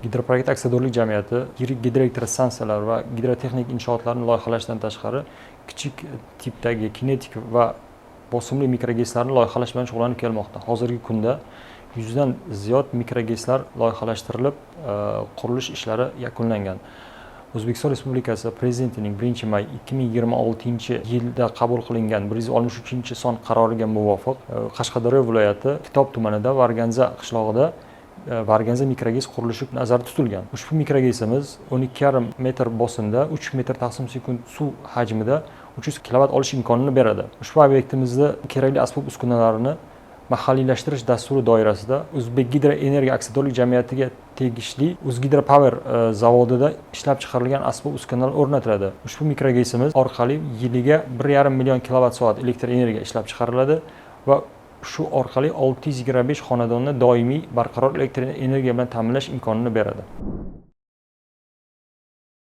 Gidroproект aksiyadorlik jamiyati yirik gidroelektrostansiyalar va gidrotexnik inshootlarni loyihalashdan tashqari kichik tipdagi kinetik va bosimli mikroGESlarni loyihalash bilan shug'ullanib kelmoqda. Hozirgi kunda 100 dan ziyod mikroGESlar loyihalashtirilib, qurilish ishlari yakunlangan. O'zbekiston Respublikasi Prezidentining 1-may 2026-yilda qabul qilingan 163-son qaroriga muvofiq Qashqadaryo viloyati Kitob tumanida Varganza qishlog'ida Varganza mikroGES qurilishi nazarda tutilgan. Ushbu mikroGESimiz 12,5 metr bosimda 3 metr taqsim sekund suv hajmida 300 kW olish imkonini beradi. Ushbu obyektimizda kerakli asbob uskunalarini mahalliylashtirish dasturi doirasida O'zbekgidroenergiya aksiyadorlik jamiyatiga tegishli O'zgidropower zavodida ishlab chiqarilgan asbob uskunalar o'rnatiladi. Ushbu mikroGESimiz orqali yiliga 1,5 million kWh elektr energiya ishlab chiqariladi va shu orqali 625 xonadonni doimiy barqaror elektr energiya bilan ta'minlash imkonini beradi.